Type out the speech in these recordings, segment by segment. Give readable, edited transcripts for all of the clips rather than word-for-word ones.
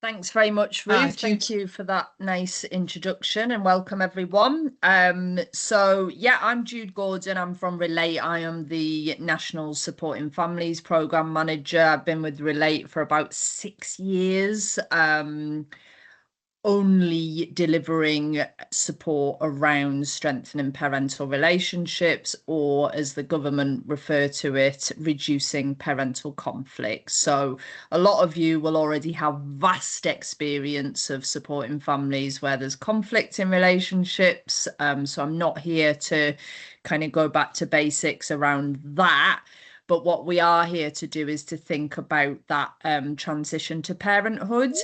Thanks very much, Ruth. Thank you for that nice introduction and welcome everyone. I'm Jude Gordon. I'm from Relate. I am the National Supporting Families Programme Manager. I've been with Relate for about 6 years. Only delivering support around strengthening parental relationships, or as the government refer to it, reducing parental conflict. So a lot of you will already have vast experience of supporting families where there's conflict in relationships. So I'm not here to kind of go back to basics around that. But what we are here to do is to think about that transition to parenthood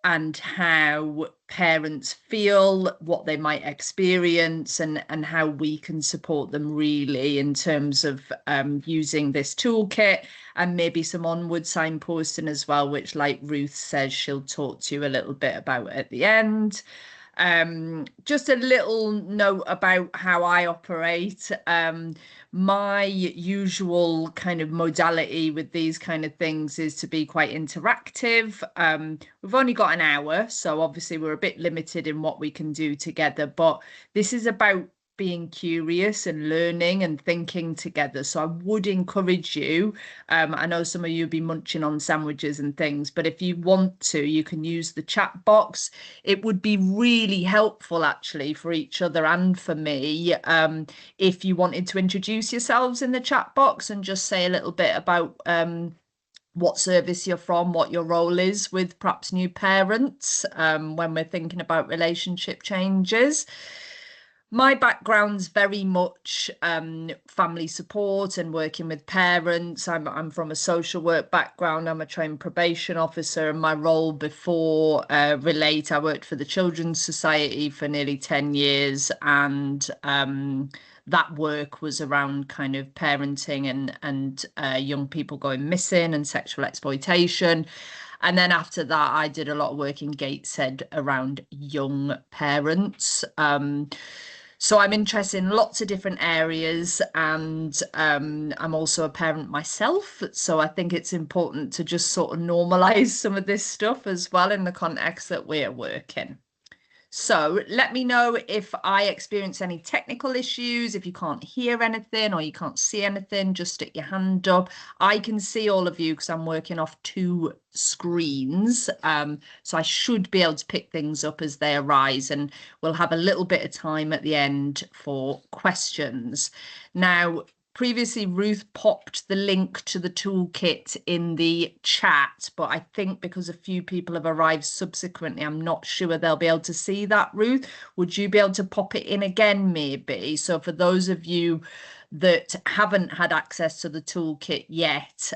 and how parents feel, what they might experience, and how we can support them really in terms of using this toolkit, and maybe some onward signposting as well, which, like Ruth says, she'll talk to you a little bit about at the end. Just a little note about how I operate. My usual kind of modality with these kind of things is to be quite interactive. We've only got an hour, so obviously we're a bit limited in what we can do together, but this is about being curious and learning and thinking together. So I would encourage you. I know some of you be munching on sandwiches and things, but if you want to, you can use the chat box. It would be really helpful actually for each other and for me if you wanted to introduce yourselves in the chat box and just say a little bit about what service you're from, what your role is with perhaps new parents when we're thinking about relationship changes. My background's very much family support and working with parents. I'm from a social work background. I'm a trained probation officer, and my role before Relate, I worked for the Children's Society for nearly 10 years, and that work was around kind of parenting and young people going missing and sexual exploitation. And then after that, I did a lot of work in Gateshead around young parents. So I'm interested in lots of different areas, and I'm also a parent myself. So I think it's important to just sort of normalize some of this stuff as well in the context that we're working. So let me know if I experience any technical issues, if you can't hear anything or you can't see anything, just stick your hand up. I can see all of you because I'm working off two screens. So I should be able to pick things up as they arise, and we'll have a little bit of time at the end for questions. Now, previously, Ruth popped the link to the toolkit in the chat, but I think because a few people have arrived subsequently, I'm not sure they'll be able to see that. Ruth, would you be able to pop it in again, maybe? So for those of you that haven't had access to the toolkit yet,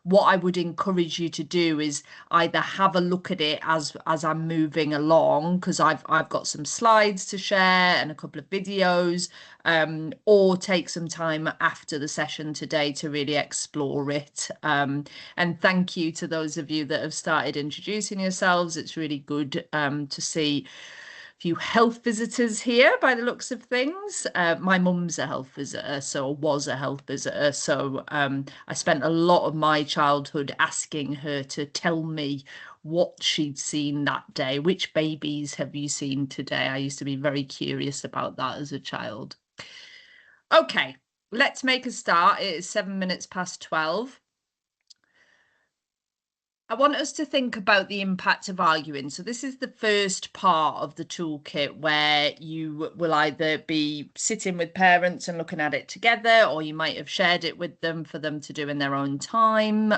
what I would encourage you to do is either have a look at it as I'm moving along, because I've got some slides to share and a couple of videos, or take some time after the session today to really explore it. And thank you to those of you that have started introducing yourselves. It's really good to see few health visitors here by the looks of things. My mum's a health visitor, so was a health visitor. So I spent a lot of my childhood asking her to tell me what she'd seen that day. Which babies have you seen today? I used to be very curious about that as a child. Okay, let's make a start. It is 7 minutes past 12. I want us to think about the impact of arguing. So this is the first part of the toolkit where you will either be sitting with parents and looking at it together, or you might have shared it with them for them to do in their own time.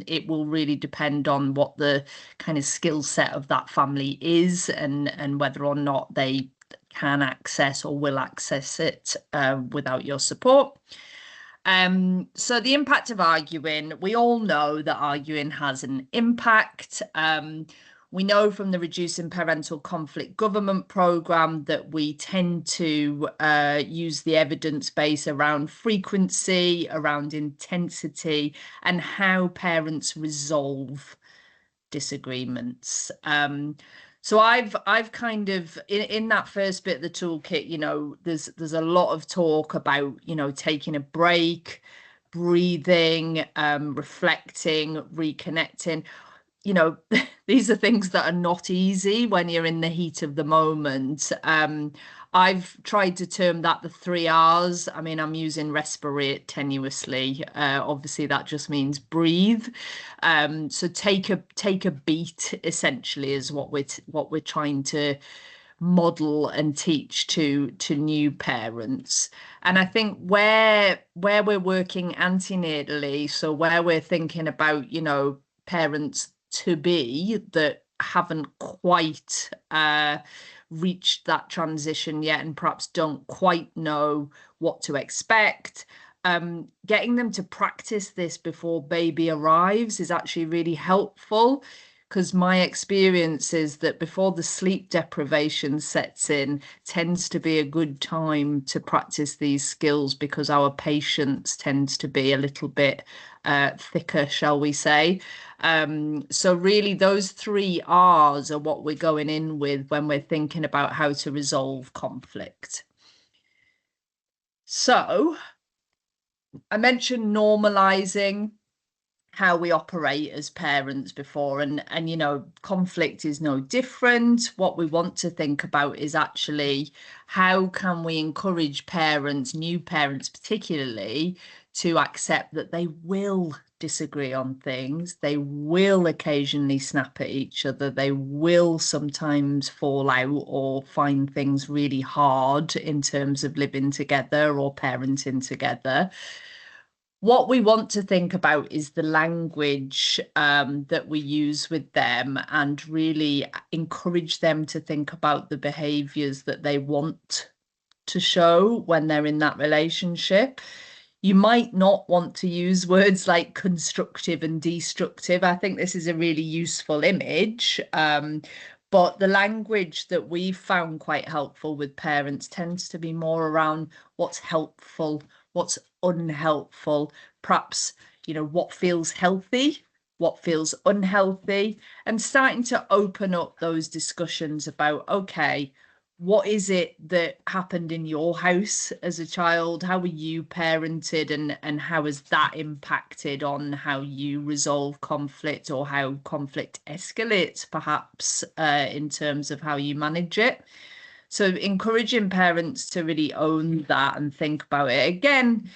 It will really depend on what the kind of skill set of that family is, and whether or not they can access or will access it without your support. So the impact of arguing, we all know that arguing has an impact. We know from the Reducing Parental Conflict Government Programme that we tend to use the evidence base around frequency, around intensity, and how parents resolve disagreements. So I've kind of in that first bit of the toolkit, there's a lot of talk about, taking a break, breathing, reflecting, reconnecting. you know, these are things that are not easy when you're in the heat of the moment. I've tried to term that the three R's. I mean, I'm using respirate tenuously. Obviously, that just means breathe. So take a beat, essentially, is what we're trying to model and teach to new parents. And I think where we're working antenatally, so where we're thinking about, parents to be that haven't quite reached that transition yet and perhaps don't quite know what to expect. Getting them to practice this before baby arrives is actually really helpful, because my experience is that before the sleep deprivation sets in, tends to be a good time to practice these skills, because our patience tends to be a little bit thicker, shall we say. So really those three R's are what we're going in with when we're thinking about how to resolve conflict. So I mentioned normalizing how we operate as parents before, and conflict is no different. What we want to think about is actually how can we encourage parents, new parents particularly, to accept that they will disagree on things, they will occasionally snap at each other, they will sometimes fall out or find things really hard in terms of living together or parenting together. What we want to think about is the language that we use with them, and really encourage them to think about the behaviors that they want to show when they're in that relationship. You might not want to use words like constructive and destructive. I think this is a really useful image. But the language that we've found quite helpful with parents tends to be more around what's helpful, what's unhelpful, perhaps, what feels healthy, what feels unhealthy, and starting to open up those discussions about, okay, what is it that happened in your house as a child? How were you parented, and how has that impacted on how you resolve conflict, or how conflict escalates, perhaps, in terms of how you manage it? So encouraging parents to really own that and think about it. Again,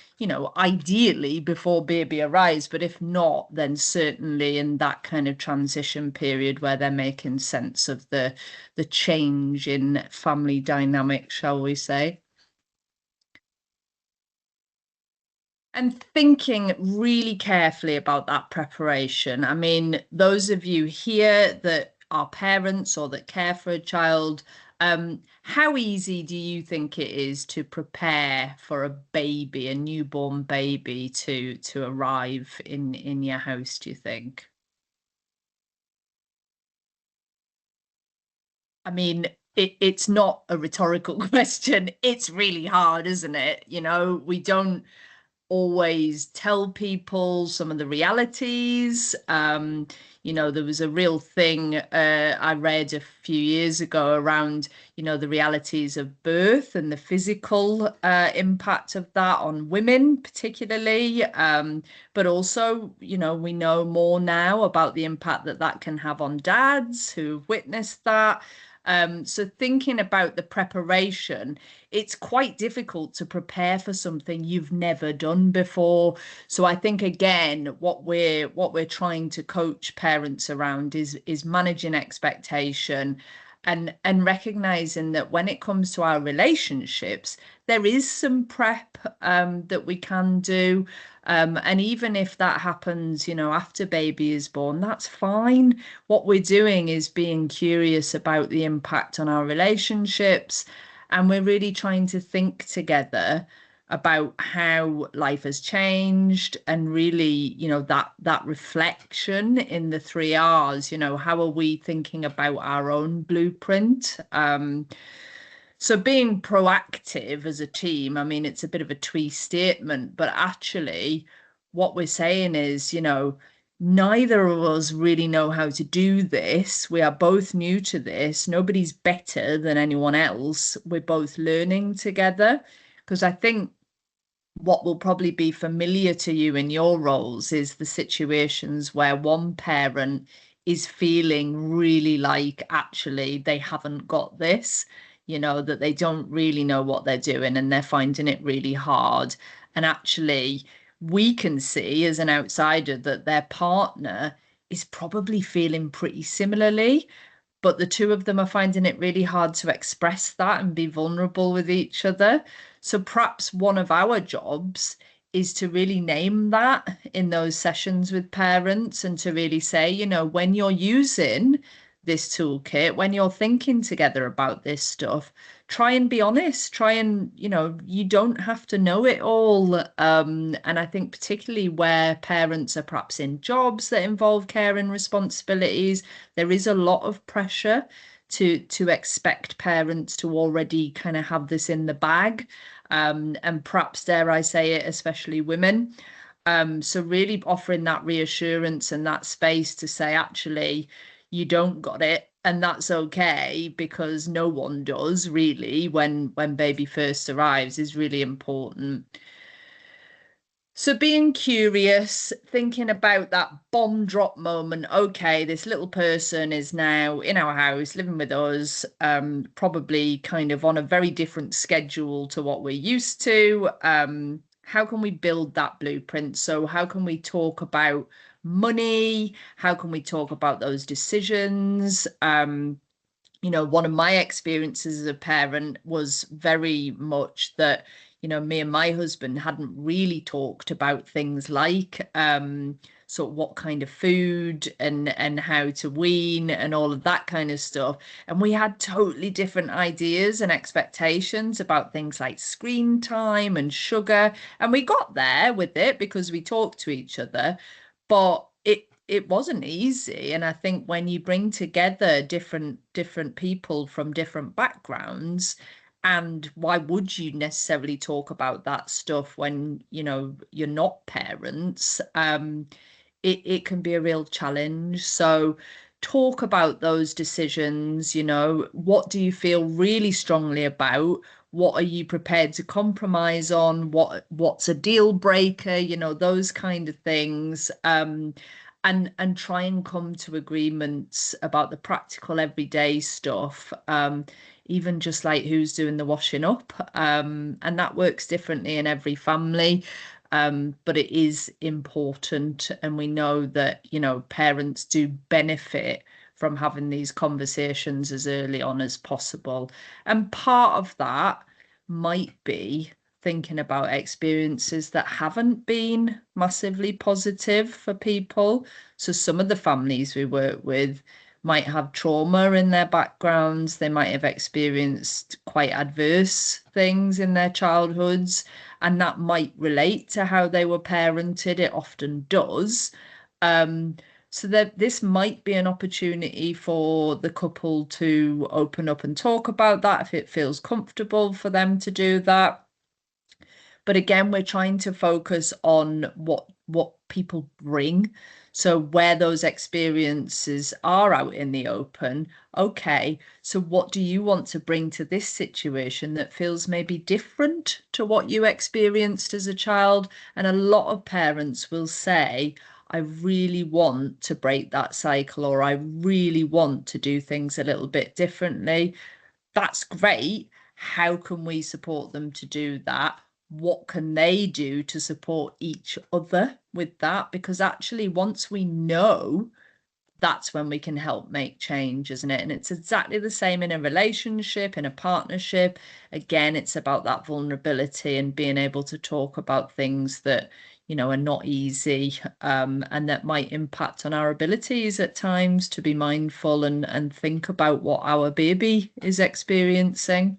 ideally before baby arrives, but if not, then certainly in that kind of transition period where they're making sense of the change in family dynamic, shall we say. And thinking really carefully about that preparation. I mean, those of you here that are parents or that care for a child, how easy do you think it is to prepare for a baby, a newborn baby, to arrive in your house, do you think? I mean, it's not a rhetorical question. It's really hard, isn't it? We don't always tell people some of the realities. There was a real thing I read a few years ago around, the realities of birth and the physical impact of that on women, particularly. But also, we know more now about the impact that that can have on dads who've witnessed that. So thinking about the preparation, it's quite difficult to prepare for something you've never done before. So I think again, what we're trying to coach parents around is managing expectation, and recognizing that when it comes to our relationships, there is some prep that we can do. And even if that happens, after baby is born, that's fine. What we're doing is being curious about the impact on our relationships, and we're really trying to think together about how life has changed, and really, that reflection in the three R's. How are we thinking about our own blueprint? So being proactive as a team, I mean, it's a bit of a twee statement, but actually what we're saying is, neither of us really know how to do this. We are both new to this. Nobody's better than anyone else. We're both learning together. Because I think what will probably be familiar to you in your roles is the situations where one parent is feeling really like actually they haven't got this, that they don't really know what they're doing and they're finding it really hard. And actually, we can see as an outsider that their partner is probably feeling pretty similarly, but the two of them are finding it really hard to express that and be vulnerable with each other. So perhaps one of our jobs is to really name that in those sessions with parents and to really say, when you're using this toolkit, when you're thinking together about this stuff, try and be honest, try and, you don't have to know it all. And I think particularly where parents are perhaps in jobs that involve care and responsibilities, there is a lot of pressure to expect parents to already kind of have this in the bag. And perhaps, dare I say it, especially women. So really offering that reassurance and that space to say, actually, you don't got it, and that's okay, because no one does really when baby first arrives, is really important. So being curious, thinking about that bomb drop moment. Okay, this little person is now in our house, living with us, probably kind of on a very different schedule to what we're used to. How can we build that blueprint? So how can we talk about money? How can we talk about those decisions? One of my experiences as a parent was very much that, me and my husband hadn't really talked about things like sort of what kind of food and how to wean and all of that kind of stuff. And we had totally different ideas and expectations about things like screen time and sugar. And we got there with it because we talked to each other, but it wasn't easy. And I think when you bring together different people from different backgrounds, and why would you necessarily talk about that stuff when you're not parents? It can be a real challenge. So talk about those decisions. What do you feel really strongly about? What are you prepared to compromise on? What's a deal breaker? Those kind of things. And try and come to agreements about the practical everyday stuff. Even just like who's doing the washing up. And that works differently in every family. But it is important, and we know that parents do benefit from having these conversations as early on as possible. And part of that might be thinking about experiences that haven't been massively positive for people. So some of the families we work with might have trauma in their backgrounds. They might have experienced quite adverse things in their childhoods, and that might relate to how they were parented. It often does. So that this might be an opportunity for the couple to open up and talk about that if it feels comfortable for them to do that. But again, we're trying to focus on what people bring. So where those experiences are out in the open, okay, so what do you want to bring to this situation that feels maybe different to what you experienced as a child? And a lot of parents will say, I really want to break that cycle, or I really want to do things a little bit differently. That's great. How can we support them to do that? What can they do to support each other with that? Because actually, once we know, that's when we can help make change, isn't it? And it's exactly the same in a relationship, in a partnership. Again, it's about that vulnerability and being able to talk about things that, are not easy, and that might impact on our abilities at times to be mindful and think about what our baby is experiencing.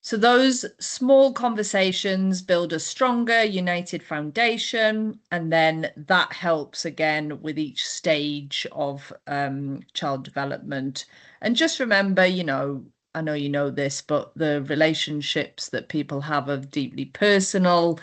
So those small conversations build a stronger, united foundation, and then that helps again with each stage of child development. And just remember, I know you know this, but the relationships that people have are deeply personal.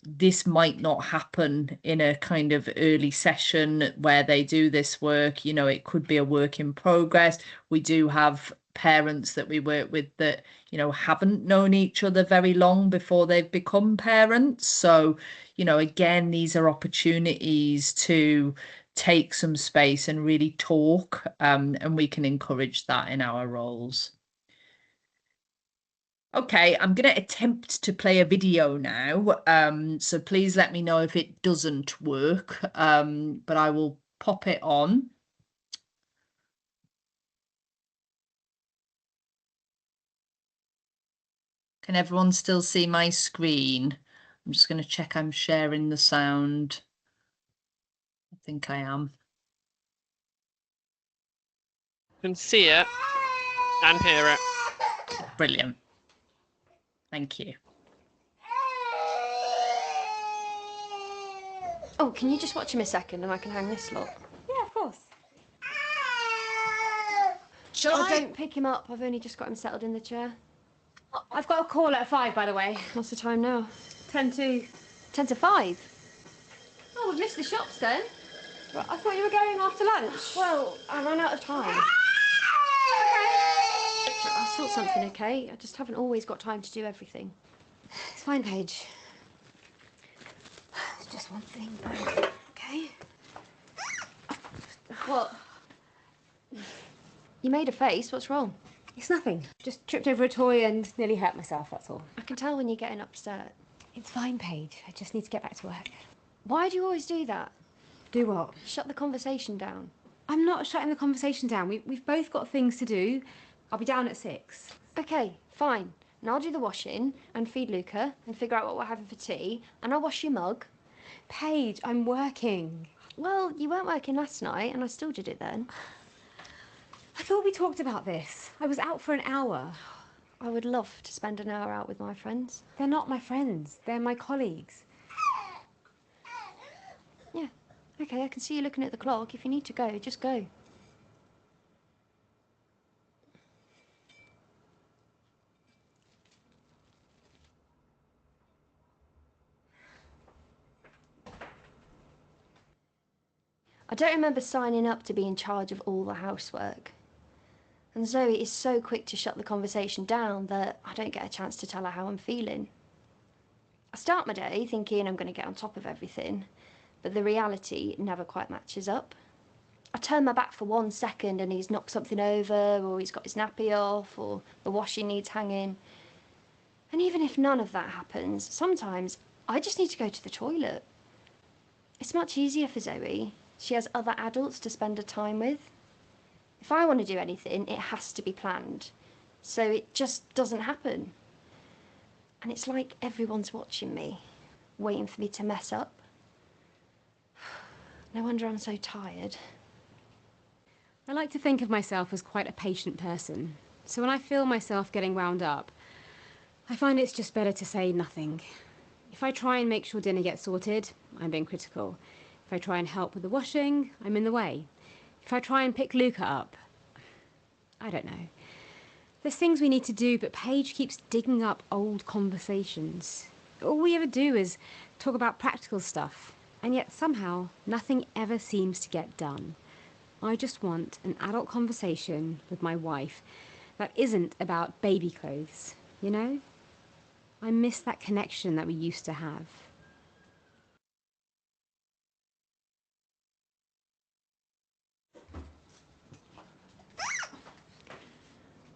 This might not happen in a kind of early session where they do this work. It could be a work in progress. We do have parents that we work with that, you know, haven't known each other very long before they've become parents. So, you know, again, these are opportunities to take some space and really talk, and we can encourage that in our roles. Okay, I'm going to attempt to play a video now. So please let me know if it doesn't work. But I will pop it on. Can everyone still see my screen? I'm just going to check I'm sharing the sound. I think I am. Can see it and hear it. Brilliant. Thank you. Oh, can you just watch him a second and I can hang this lot? Yeah, of course. Don't pick him up. I've only just got him settled in the chair. I've got a call at 5, by the way. What's the time now? 10 to... 10 to 5. Oh, we've missed the shops then. Well, I thought you were going after lunch. Well, I ran out of time. I'll sort something, okay? I just haven't always got time to do everything. It's fine, Paige. It's just one thing, okay? What? You made a face. What's wrong? It's nothing. Just tripped over a toy and nearly hurt myself, that's all. I can tell when you're getting upset. It's fine, Paige. I just need to get back to work. Why do you always do that? Do what? Shut the conversation down. I'm not shutting the conversation down. We've both got things to do. I'll be down at 6. Okay, fine. And I'll do the washing and feed Luca and figure out what we're having for tea, and I'll wash your mug. Paige, I'm working. Well, you weren't working last night, and I still did it then. I thought we talked about this. I was out for an hour. I would love to spend an hour out with my friends. They're not my friends. They're my colleagues. Yeah, okay, I can see you looking at the clock. If you need to go, just go. I don't remember signing up to be in charge of all the housework. And Zoe is so quick to shut the conversation down that I don't get a chance to tell her how I'm feeling. I start my day thinking I'm going to get on top of everything, but the reality never quite matches up. I turn my back for 1 second and he's knocked something over, or he's got his nappy off, or the washing needs hanging. And even if none of that happens, sometimes I just need to go to the toilet. It's much easier for Zoe. She has other adults to spend her time with. If I want to do anything, it has to be planned. So it just doesn't happen. And it's like everyone's watching me, waiting for me to mess up. No wonder I'm so tired. I like to think of myself as quite a patient person. So when I feel myself getting wound up, I find it's just better to say nothing. If I try and make sure dinner gets sorted, I'm being critical. If I try and help with the washing, I'm in the way. If I try and pick Luca up, I don't know. There's things we need to do, but Paige keeps digging up old conversations. All we ever do is talk about practical stuff, and yet somehow nothing ever seems to get done. I just want an adult conversation with my wife that isn't about baby clothes, you know? I miss that connection that we used to have.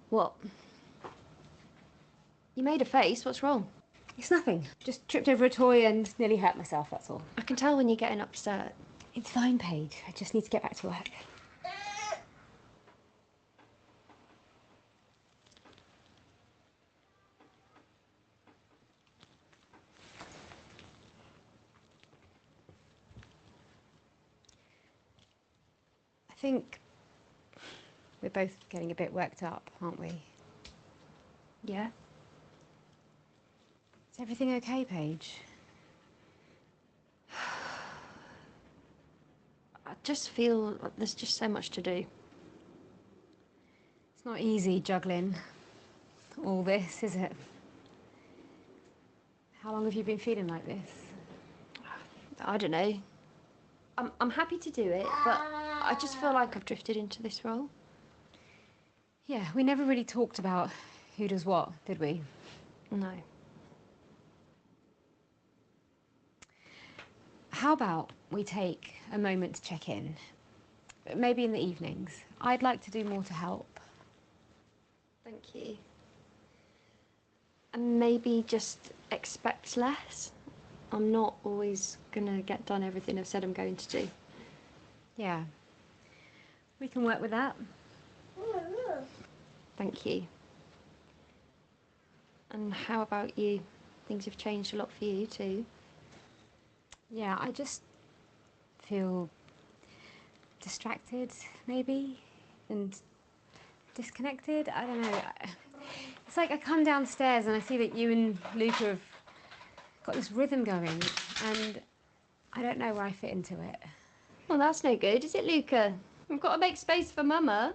What? You made a face. What's wrong? It's nothing. Just tripped over a toy and nearly hurt myself, that's all. I can tell when you're getting upset. It's fine, Paige. I just need to get back to work. I think we're both getting a bit worked up, aren't we? Yeah? Is everything okay, Paige? I just feel like there's just so much to do. It's not easy juggling all this, is it? How long have you been feeling like this? I don't know. I'm happy to do it, but I just feel like I've drifted into this role. Yeah, we never really talked about who does what, did we? No. How about we take a moment to check in? Maybe in the evenings. I'd like to do more to help. Thank you. And maybe just expect less. I'm not always gonna get done everything I've said I'm going to do. Yeah. We can work with that. Thank you. And how about you? Things have changed a lot for you too. Yeah, I just feel distracted, maybe, and disconnected. I don't know. It's like I come downstairs and I see that you and Luca have got this rhythm going, and I don't know where I fit into it. Well, that's no good, is it, Luca? We've got to make space for Mama.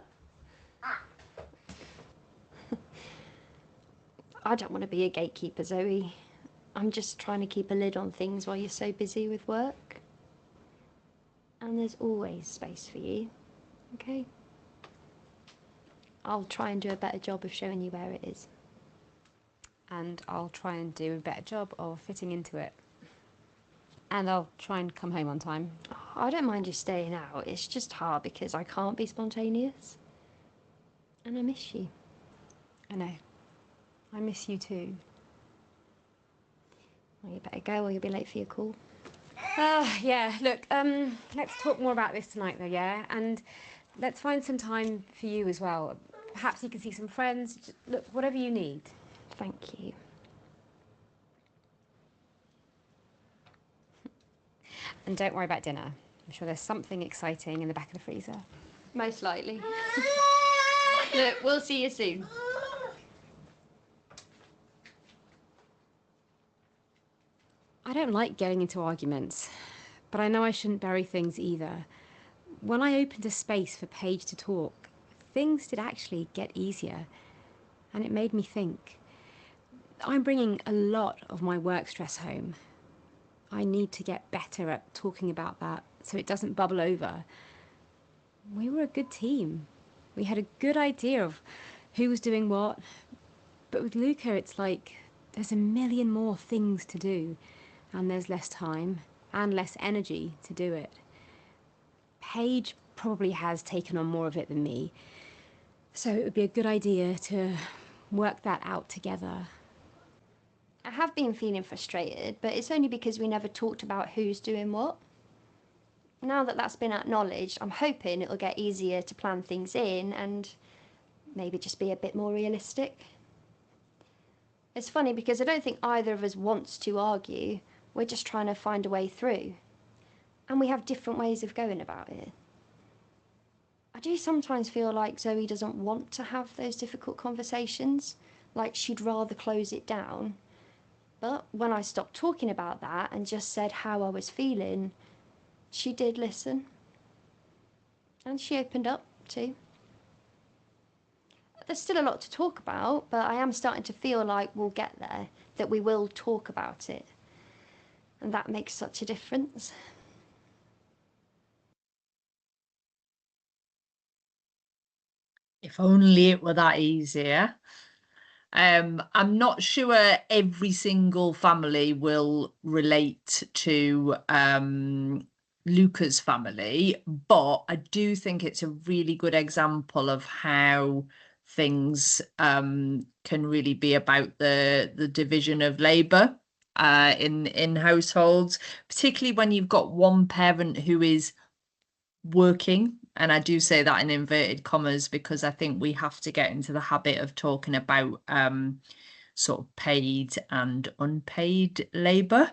I don't want to be a gatekeeper, Zoe. I'm just trying to keep a lid on things while you're so busy with work. And there's always space for you, okay? I'll try and do a better job of showing you where it is. And I'll try and do a better job of fitting into it. And I'll try and come home on time. I don't mind you staying out. It's just hard because I can't be spontaneous. And I miss you. I know. I miss you too. Well, you better go or you'll be late for your call. Yeah, look, let's talk more about this tonight though, yeah? And let's find some time for you as well. Perhaps you can see some friends. Just, look, whatever you need. Thank you. And don't worry about dinner. I'm sure there's something exciting in the back of the freezer. Most likely. Look, we'll see you soon. I don't like getting into arguments, but I know I shouldn't bury things either. When I opened a space for Paige to talk, things did actually get easier, and it made me think. I'm bringing a lot of my work stress home. I need to get better at talking about that so it doesn't bubble over. We were a good team. We had a good idea of who was doing what, but with Luca it's like there's a million more things to do, and there's less time and less energy to do it. Paige probably has taken on more of it than me, so it would be a good idea to work that out together. I have been feeling frustrated, but it's only because we never talked about who's doing what. Now that that's been acknowledged, I'm hoping it'll get easier to plan things in and maybe just be a bit more realistic. It's funny because I don't think either of us wants to argue. We're just trying to find a way through. And we have different ways of going about it. I do sometimes feel like Zoe doesn't want to have those difficult conversations, like she'd rather close it down. But when I stopped talking about that and just said how I was feeling, she did listen. And she opened up too. There's still a lot to talk about, but I am starting to feel like we'll get there, that we will talk about it. And that makes such a difference. If only it were that easier. I'm not sure every single family will relate to Luca's family, but I do think it's a really good example of how things can really be about the division of labour in households, particularly when you've got one parent who is working. And I do say that in inverted commas because I think we have to get into the habit of talking about sort of paid and unpaid labour,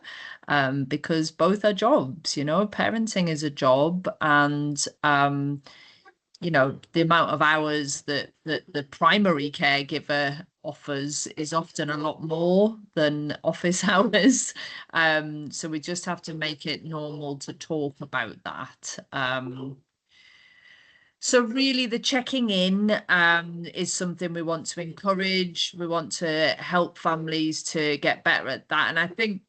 because both are jobs. Parenting is a job, and the amount of hours that the primary caregiver offers is often a lot more than office hours. So we just have to make it normal to talk about that. So really the checking in is something we want to encourage. We want to help families to get better at that. And I think,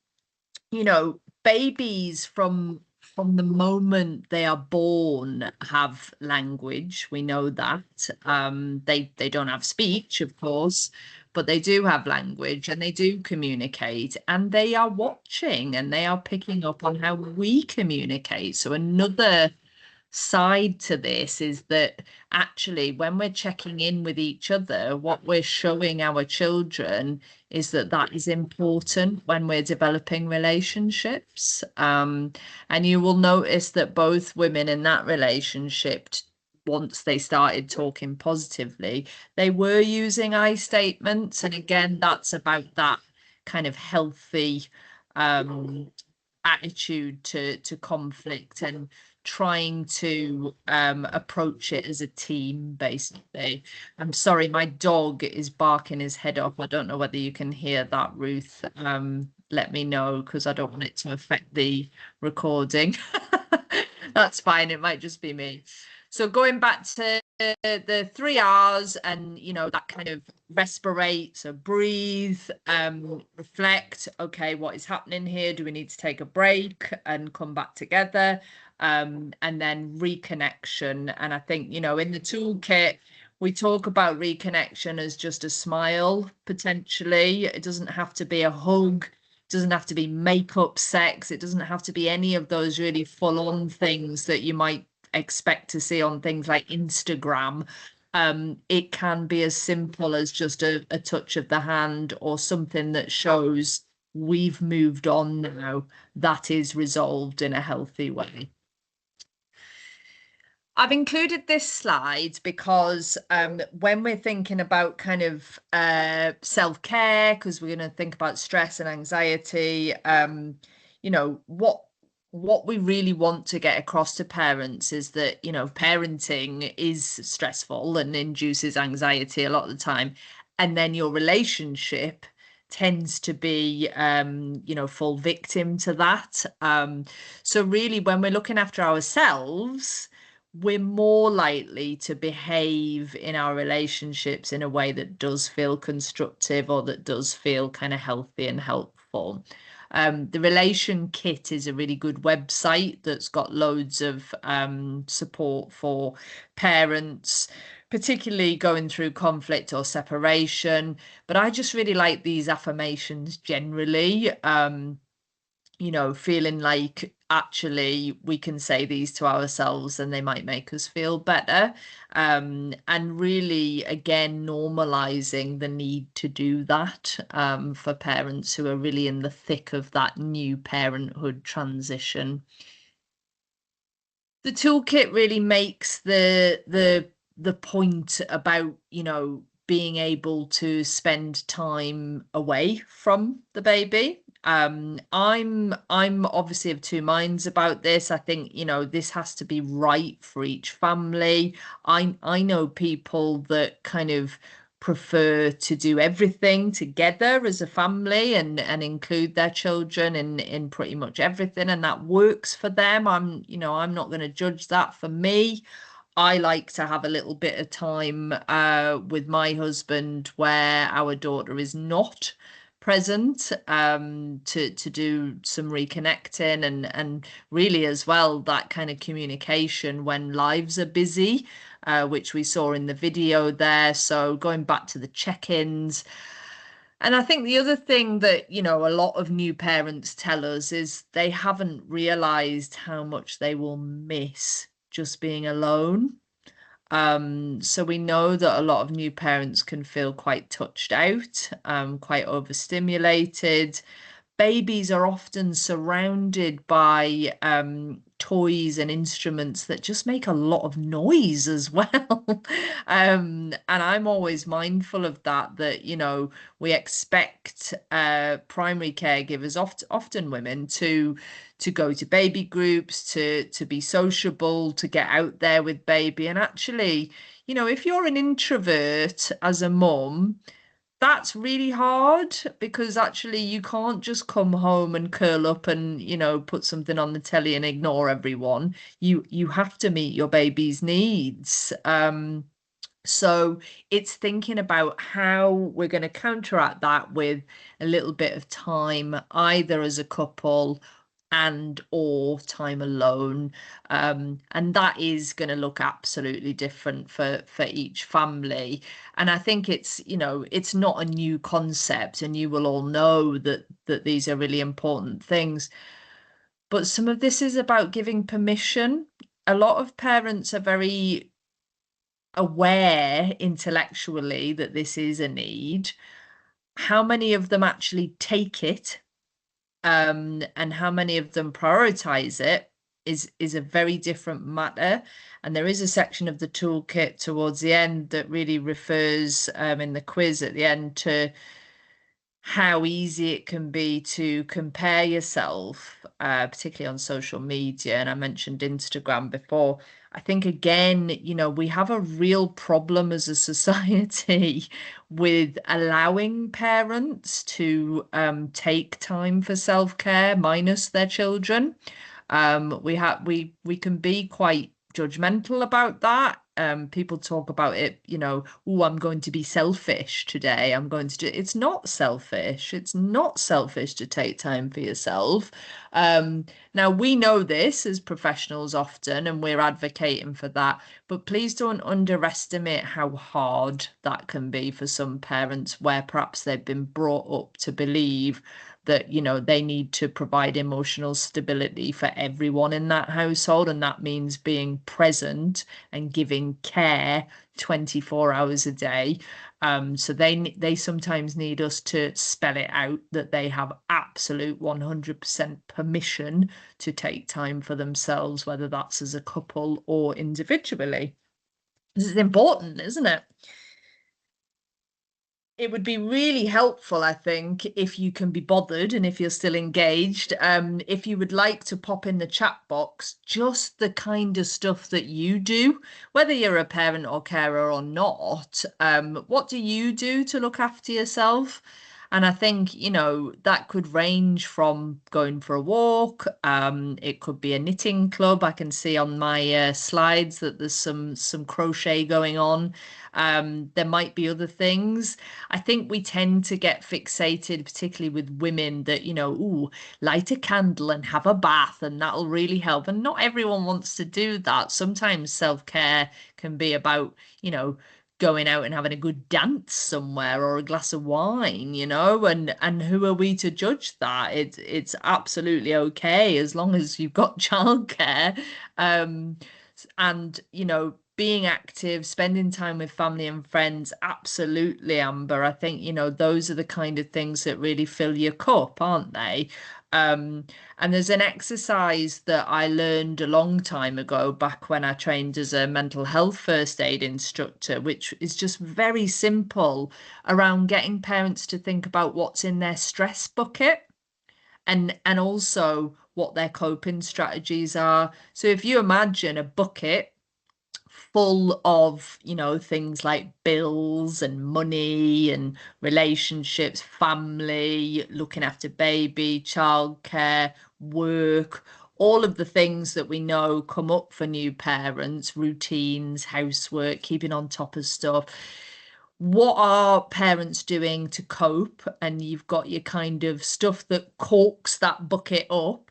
babies from from the moment they are born have language. We know that. They don't have speech, of course, but they do have language and they do communicate, and they are watching and they are picking up on how we communicate. So another side to this is that actually when we're checking in with each other, what we're showing our children is that that is important when we're developing relationships. And you will notice that both women in that relationship, once they started talking positively, they were using I statements. And again, that's about that kind of healthy attitude to conflict and trying to approach it as a team, basically. I'm sorry, my dog is barking his head off. I don't know whether you can hear that, Ruth. Let me know, because I don't want it to affect the recording. That's fine, it might just be me. So going back to the 3 R's, and that kind of respirate, so breathe, reflect, okay, what is happening here? Do we need to take a break and come back together? And then reconnection. And I think, in the toolkit, we talk about reconnection as just a smile, potentially. It doesn't have to be a hug, it doesn't have to be makeup sex, it doesn't have to be any of those really full-on things that you might expect to see on things like Instagram. It can be as simple as just a touch of the hand, or something that shows we've moved on now, that is resolved in a healthy way. I've included this slide because when we're thinking about kind of self-care, because we're going to think about stress and anxiety, what we really want to get across to parents is that, parenting is stressful and induces anxiety a lot of the time. And then your relationship tends to be, full victim to that. So really, when we're looking after ourselves, we're more likely to behave in our relationships in a way that does feel constructive, or that does feel kind of healthy and helpful. The Relation Kit is a really good website that's got loads of support for parents, particularly going through conflict or separation. But I just really like these affirmations generally. Feeling like actually we can say these to ourselves and they might make us feel better. And really, again, normalizing the need to do that for parents who are really in the thick of that new parenthood transition. The toolkit really makes the point about, being able to spend time away from the baby. I'm obviously of two minds about this. I think, this has to be right for each family. I know people that kind of prefer to do everything together as a family and include their children in pretty much everything, and that works for them. I'm not going to judge that. For me, I like to have a little bit of time with my husband where our daughter is not present, to do some reconnecting, and really as well that kind of communication when lives are busy, which we saw in the video there. So going back to the check-ins. And I think the other thing that, a lot of new parents tell us is they haven't realized how much they will miss just being alone. So we know that a lot of new parents can feel quite touched out, quite overstimulated. Babies are often surrounded by toys and instruments that just make a lot of noise as well. And I'm always mindful of that, we expect primary caregivers, often women, to go to baby groups, to be sociable, to get out there with baby. And actually, if you're an introvert as a mum, that's really hard, because actually you can't just come home and curl up and put something on the telly and ignore everyone. You have to meet your baby's needs. So it's thinking about how we're going to counteract that with a little bit of time, either as a couple and or time alone, and that is going to look absolutely different for each family. And I think it's, you know, it's not a new concept, and you will all know that these are really important things, but some of this is about giving permission. A lot of parents are very aware intellectually that this is a need. How many of them actually take it, and how many of them prioritize it is a very different matter. And there is a section of the toolkit towards the end that really refers, in the quiz at the end, to how easy it can be to compare yourself, particularly on social media. And I mentioned Instagram before. I think, again, you know, we have a real problem as a society with allowing parents to take time for self-care minus their children. We can be quite judgmental about that. People talk about it, you know, oh, I'm going to be selfish today. I'm going to do it's not selfish. It's not selfish to take time for yourself. Now we know this as professionals often, and we're advocating for that, but please don't underestimate how hard that can be for some parents, where perhaps they've been brought up to believe that, you know, they need to provide emotional stability for everyone in that household, and that means being present and giving care 24 hours a day. So they sometimes need us to spell it out that they have absolute 100% permission to take time for themselves, whether that's as a couple or individually. This is important, isn't it? It would be really helpful, I think, if you can be bothered and if you're still engaged, if you would like to pop in the chat box just the kind of stuff that you do, whether you're a parent or carer or not. What do you do to look after yourself? And I think, you know, that could range from going for a walk. It could be a knitting club. I can see on my slides that there's some crochet going on. There might be other things. I think we tend to get fixated, particularly with women, that, you know, ooh, light a candle and have a bath and that'll really help. And not everyone wants to do that. Sometimes self-care can be about, you know, going out and having a good dance somewhere or a glass of wine, you know, and who are we to judge that? It's absolutely okay as long as you've got childcare. And, you know, being active, spending time with family and friends, absolutely, Amber. I think, you know, those are the kind of things that really fill your cup, aren't they? And there's an exercise that I learned a long time ago, back when I trained as a mental health first aid instructor, which is just very simple, around getting parents to think about what's in their stress bucket, and also what their coping strategies are. So if you imagine a bucket full of, you know, things like bills and money and relationships, family, looking after baby, childcare, work, all of the things that we know come up for new parents, routines, housework, keeping on top of stuff. What are parents doing to cope? And you've got your kind of stuff that corks that bucket up.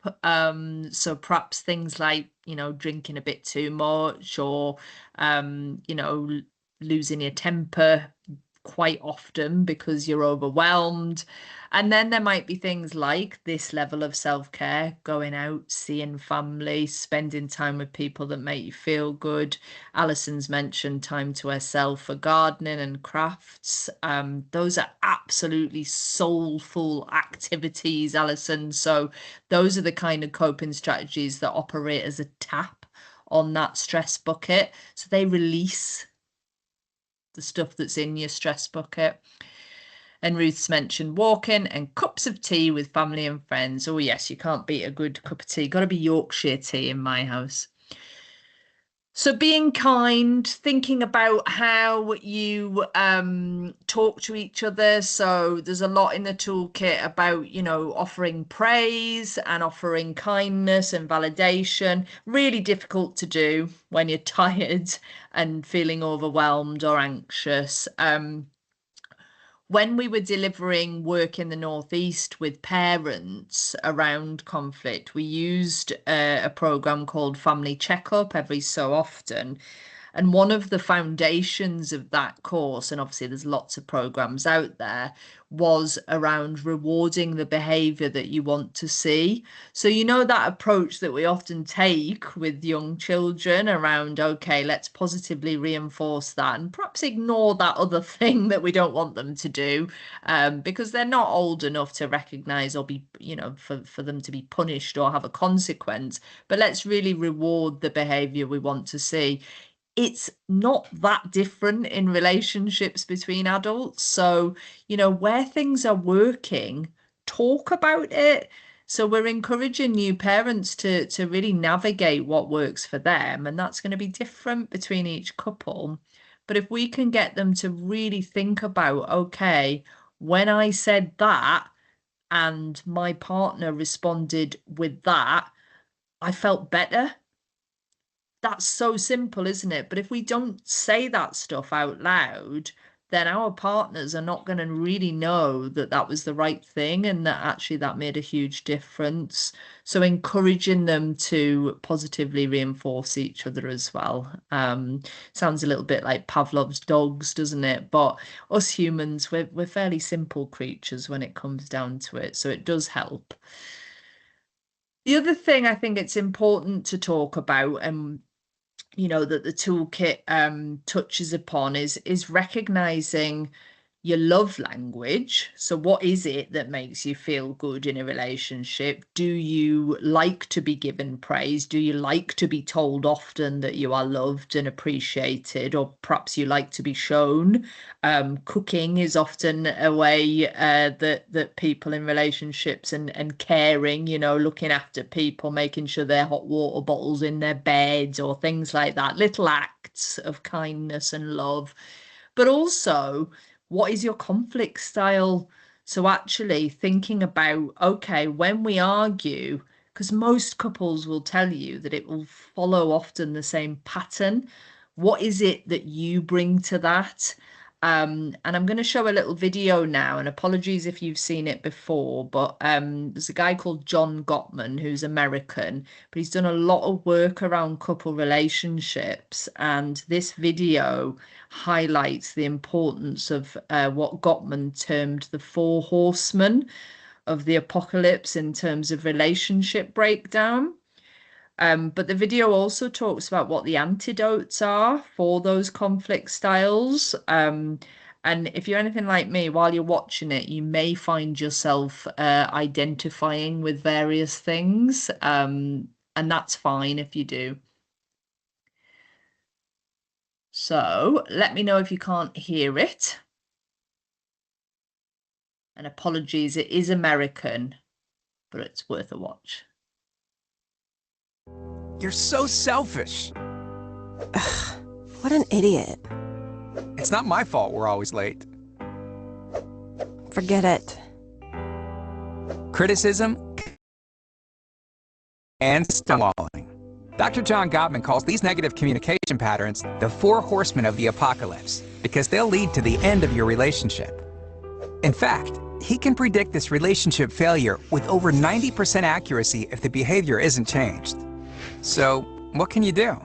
So perhaps things like, you know, drinking a bit too much, or you know, losing your temper quite often because you're overwhelmed. And then there might be things like this level of self-care, going out, seeing family, spending time with people that make you feel good. Alison's mentioned time to herself for gardening and crafts. Those are absolutely soulful activities, Alison. So those are the kind of coping strategies that operate as a tap on that stress bucket. So they release the stuff that's in your stress bucket. And Ruth's mentioned walking and cups of tea with family and friends. Oh yes, you can't beat a good cup of tea. Got to be Yorkshire tea in my house. So being kind, thinking about how you talk to each other. So there's a lot in the toolkit about, you know, offering praise and offering kindness and validation. Really difficult to do when you're tired and feeling overwhelmed or anxious. when we were delivering work in the Northeast with parents around conflict, we used a program called Family Checkup every so often. And one of the foundations of that course, and obviously there's lots of programs out there, was around rewarding the behavior that you want to see. So, you know, that approach that we often take with young children around, okay, let's positively reinforce that and perhaps ignore that other thing that we don't want them to do, because they're not old enough to recognize or be, you know, for them to be punished or have a consequence. But let's really reward the behavior we want to see. It's not that different in relationships between adults. So, you know, where things are working, talk about it. So we're encouraging new parents to really navigate what works for them, and that's going to be different between each couple. But if we can get them to really think about, okay, when I said that and my partner responded with that, I felt better. That's so simple, isn't it? But if we don't say that stuff out loud, then our partners are not going to really know that that was the right thing and that actually that made a huge difference. So encouraging them to positively reinforce each other as well. Sounds a little bit like Pavlov's dogs, doesn't it? But us humans, we're fairly simple creatures when it comes down to it. So it does help. The other thing I think it's important to talk about, and you know, that the toolkit touches upon, is recognizing your love language. So what is it that makes you feel good in a relationship? Do you like to be given praise? Do you like to be told often that you are loved and appreciated, or perhaps you like to be shown? Cooking is often a way that people in relationships and caring, you know, looking after people, making sure their hot water bottles in their beds or things like that, little acts of kindness and love. But also, what is your conflict style? So actually thinking about, okay, when we argue, because most couples will tell you that it will follow often the same pattern. What is it that you bring to that? And I'm going to show a little video now, and apologies if you've seen it before, but there's a guy called John Gottman who's American, but he's done a lot of work around couple relationships, and this video highlights the importance of what Gottman termed the four horsemen of the apocalypse in terms of relationship breakdown. But the video also talks about what the antidotes are for those conflict styles. And if you're anything like me, while you're watching it, you may find yourself identifying with various things. And that's fine if you do. So let me know if you can't hear it. And apologies, it is American, but it's worth a watch. You're so selfish. Ugh, what an idiot. It's not my fault we're always late. Forget it. Criticism and stonewalling. Dr. John Gottman calls these negative communication patterns the four horsemen of the apocalypse because they'll lead to the end of your relationship. In fact, he can predict this relationship failure with over 90% accuracy if the behavior isn't changed. So, what can you do?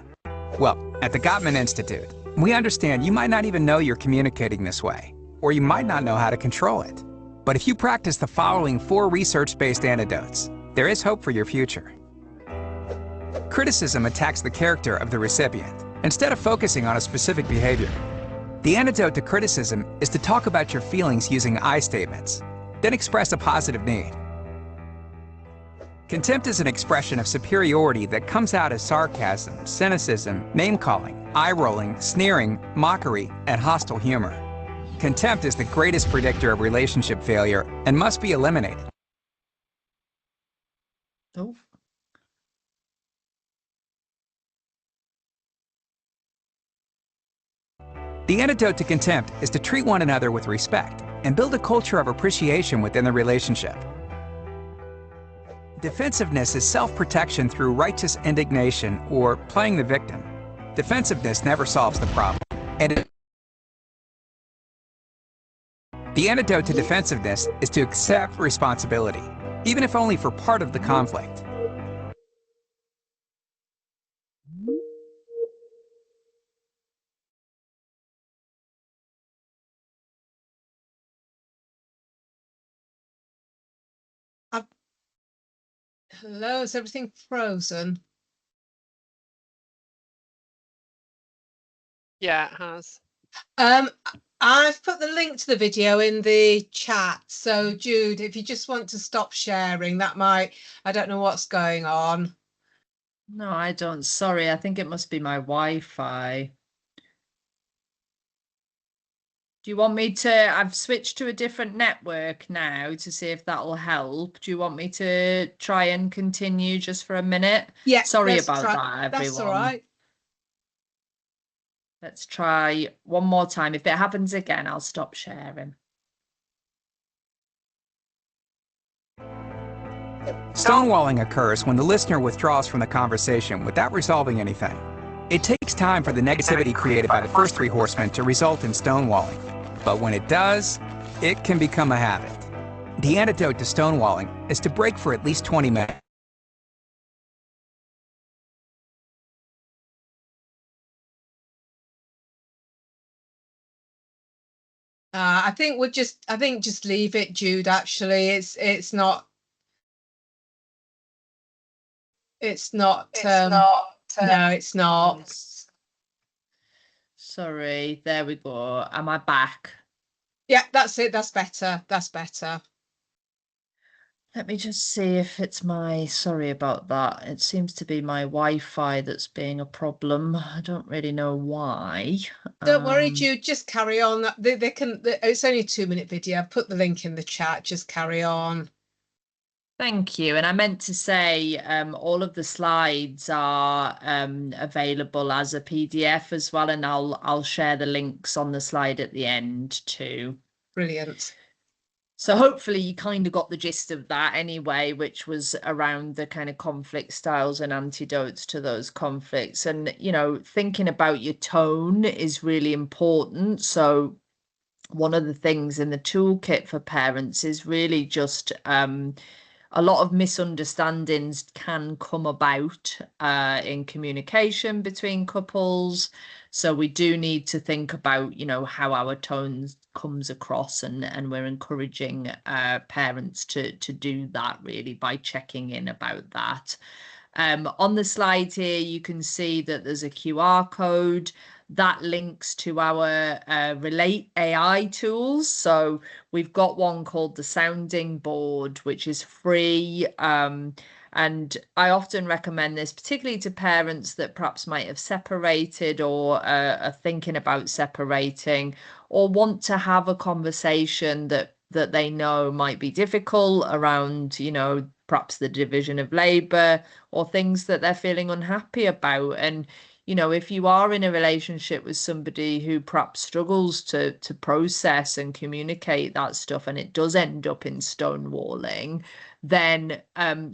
Well, at the Gottman Institute, we understand you might not even know you're communicating this way, or you might not know how to control it. But if you practice the following 4 research-based antidotes, there is hope for your future. Criticism attacks the character of the recipient, instead of focusing on a specific behavior. The antidote to criticism is to talk about your feelings using I statements, then express a positive need. Contempt is an expression of superiority that comes out as sarcasm, cynicism, name-calling, eye-rolling, sneering, mockery, and hostile humor. Contempt is the greatest predictor of relationship failure and must be eliminated. Oh. The antidote to contempt is to treat one another with respect and build a culture of appreciation within the relationship. Defensiveness is self-protection through righteous indignation or playing the victim. Defensiveness never solves the problem, and The antidote to defensiveness is to accept responsibility, even if only for part of the conflict. Hello, is everything frozen? Yeah, it has. I've put the link to the video in the chat. So Jude, if you just want to stop sharing, that might, I don't know what's going on. No, I don't. Sorry, I think it must be my Wi-Fi. Do you want me to, I've switched to a different network now to see if that'll help. Do you want me to try and continue just for a minute? Yeah, Sorry let's about try. that, That's all everyone. right. Let's try one more time. If it happens again, I'll stop sharing. Stonewalling occurs when the listener withdraws from the conversation without resolving anything. It takes time for the negativity created by the first three horsemen to result in stonewalling. But when it does, it can become a habit. The antidote to stonewalling is to break for at least 20 minutes. I think just leave it, Jude. Actually, it's not. No, it's not. Yes. Sorry, there we go. Am I back? Yeah, that's it. That's better. That's better. Let me just see if it's sorry about that. It seems to be my Wi-Fi that's being a problem. I don't really know why. Don't worry, Jude, just carry on. It's only a 2-minute video. I've put the link in the chat. Just carry on. Thank you. And I meant to say, all of the slides are available as a PDF as well, and I'll share the links on the slide at the end too. Brilliant. So hopefully you kind of got the gist of that anyway, which was around the kind of conflict styles and antidotes to those conflicts. And, thinking about your tone is really important. So one of the things in the toolkit for parents is really just a lot of misunderstandings can come about in communication between couples. So we do need to think about, how our tone comes across, and we're encouraging parents to do that really by checking in about that. On the slide here, you can see that there's a QR code that links to our Relate AI tools. So we've got one called the Sounding Board, which is free. And I often recommend this, particularly to parents that perhaps might have separated or are thinking about separating, or want to have a conversation that they know might be difficult around, perhaps the division of labor or things that they're feeling unhappy about. And if you are in a relationship with somebody who perhaps struggles to process and communicate that stuff, and it does end up in stonewalling, then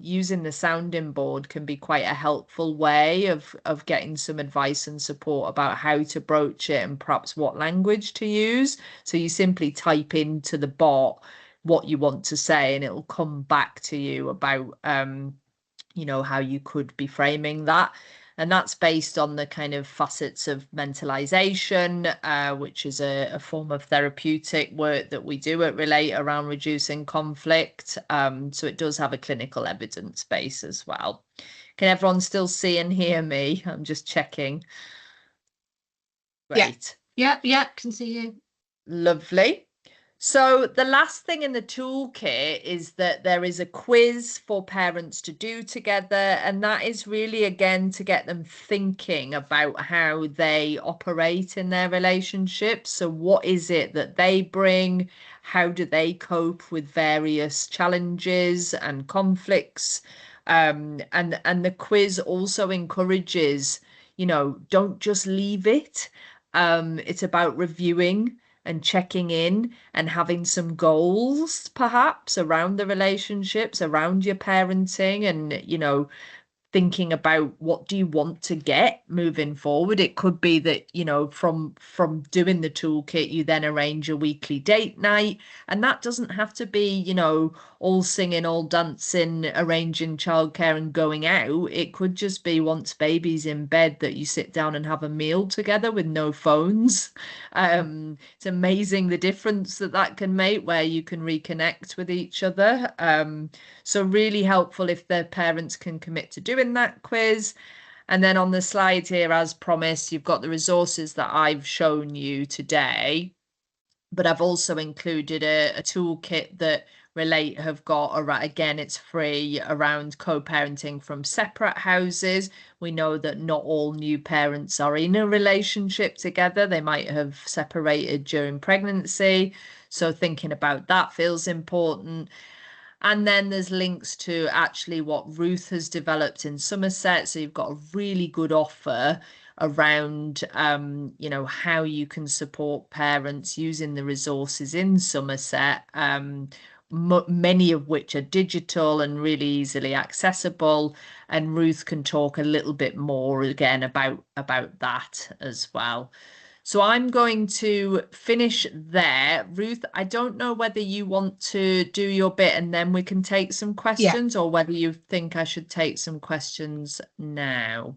using the sounding board can be quite a helpful way of getting some advice and support about how to broach it and perhaps what language to use. So you simply type into the bot what you want to say, and it'll come back to you about how you could be framing that. And that's based on the kind of facets of mentalization, which is a form of therapeutic work that we do at Relate around reducing conflict. So it does have a clinical evidence base as well. Can everyone still see and hear me? I'm just checking. Great. Yeah, can see you. Lovely. So the last thing in the toolkit is that there is a quiz for parents to do together, and that is really, again, to get them thinking about how they operate in their relationships. So what is it that they bring? How do they cope with various challenges and conflicts? And the quiz also encourages, don't just leave it. It's about reviewing and checking in and having some goals perhaps around the relationships, around your parenting, and thinking about what do you want to get moving forward. It could be that, you know, from doing the toolkit, you then arrange a weekly date night, and that doesn't have to be, you know, all singing, all dancing, arranging childcare and going out. It could just be once baby's in bed that you sit down and have a meal together with no phones. It's amazing the difference that can make, where you can reconnect with each other. So really helpful if the parents can commit to doing that quiz. And then on the slide here, as promised, you've got the resources that I've shown you today, but I've also included a toolkit that Relate have got. Again, it's free, around co-parenting from separate houses. We know that not all new parents are in a relationship together. They might have separated during pregnancy. So thinking about that feels important. And then there's links to actually what Ruth has developed in Somerset. So you've got a really good offer around, you know, how you can support parents using the resources in Somerset, many of which are digital and really easily accessible. And Ruth can talk a little bit more again about that as well. So I'm going to finish there. Ruth, I don't know whether you want to do your bit and then we can take some questions, or whether you think I should take some questions now.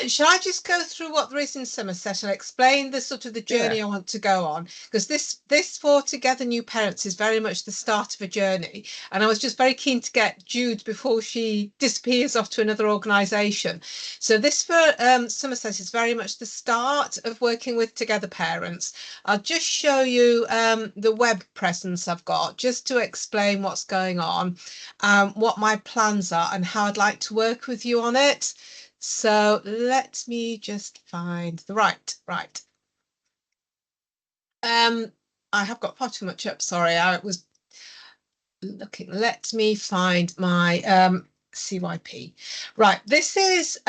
Shall I just go through what there is in Somerset and explain the sort of the journey I want to go on? Because this for Together New Parents is very much the start of a journey. And I was just very keen to get Jude before she disappears off to another organisation. So this for Somerset is very much the start of working with Together Parents. I'll just show you the web presence I've got, just to explain what's going on, what my plans are and how I'd like to work with you on it. So let me just find the right. I have got far too much up. Sorry, I was looking. Let me find my CYP. Right, this is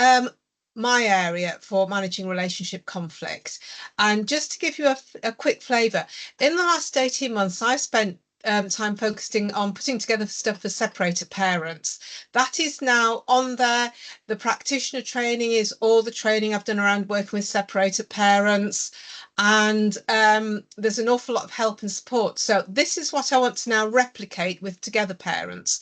my area for managing relationship conflict. And just to give you a quick flavour, in the last 18 months, I've spent time focusing on putting together stuff for separated parents. That is now on there. The practitioner training is all the training I've done around working with separated parents. And there's an awful lot of help and support. So this is what I want to now replicate with Together Parents.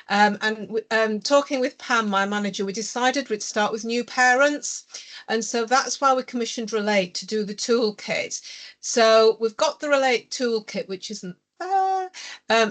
And talking with Pam, my manager, we decided we'd start with new parents. And so that's why we commissioned Relate to do the toolkit. So we've got the Relate toolkit, which isn't there.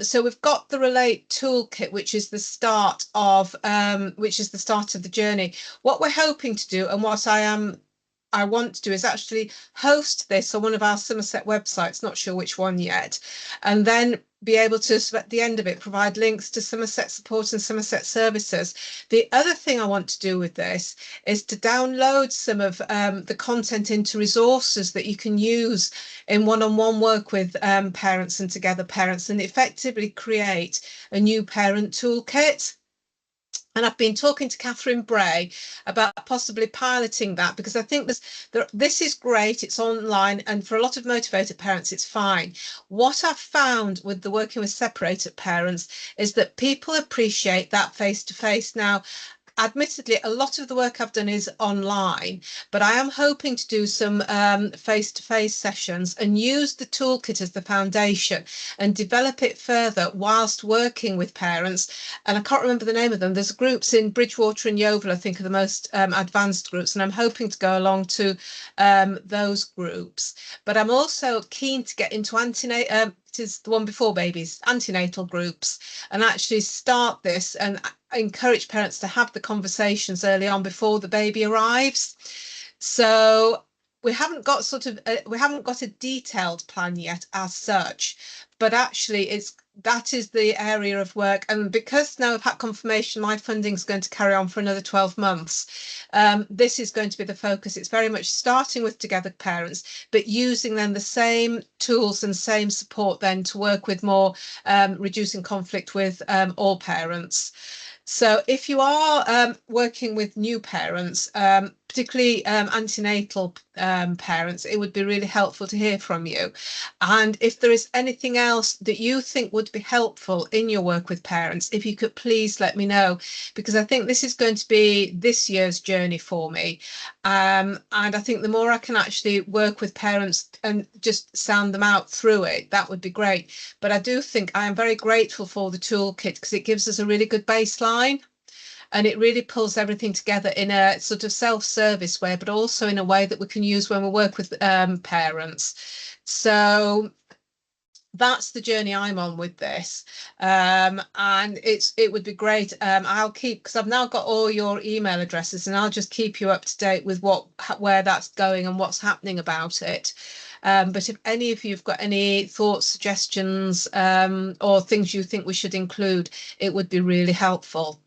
So we've got the Relate toolkit, which is the start of the journey. What we're hoping to do, and what I want to do, is actually host this on one of our Somerset websites, not sure which one yet, and then be able to, at the end of it, provide links to Somerset support and Somerset services. The other thing I want to do with this is to download some of the content into resources that you can use in one-on-one work with parents and Together Parents, and effectively create a new parent toolkit. And I've been talking to Catherine Bray about possibly piloting that, because I think this is great. It's online, and for a lot of motivated parents, it's fine. What I've found with the working with separated parents is that people appreciate that face-to-face. Now, admittedly, a lot of the work I've done is online, but I am hoping to do some face-to-face sessions and use the toolkit as the foundation and develop it further whilst working with parents. And I can't remember the name of them. There's groups in Bridgewater and Yeovil, I think, are the most advanced groups, and I'm hoping to go along to those groups. But I'm also keen to get into antenatal, it is the one before babies, antenatal groups, and actually start this and encourage parents to have the conversations early on before the baby arrives. So we haven't got a detailed plan yet as such, but actually that is the area of work. And because now I've had confirmation my funding is going to carry on for another 12 months, this is going to be the focus. It's very much starting with Together Parents, but using then the same tools and same support then to work with more reducing conflict with all parents. So if you are working with new parents, particularly antenatal parents, it would be really helpful to hear from you. And if there is anything else that you think would be helpful in your work with parents, if you could please let me know, because I think this is going to be this year's journey for me. And I think the more I can actually work with parents and just sound them out through it, that would be great. But I do think I am very grateful for the toolkit because it gives us a really good baseline. And it really pulls everything together in a sort of self-service way, but also in a way that we can use when we work with parents. So that's the journey I'm on with this, and it would be great. I'll keep, because I've now got all your email addresses, and I'll just keep you up to date with where that's going and what's happening about it. But if any of you've got any thoughts, suggestions, or things you think we should include, it would be really helpful.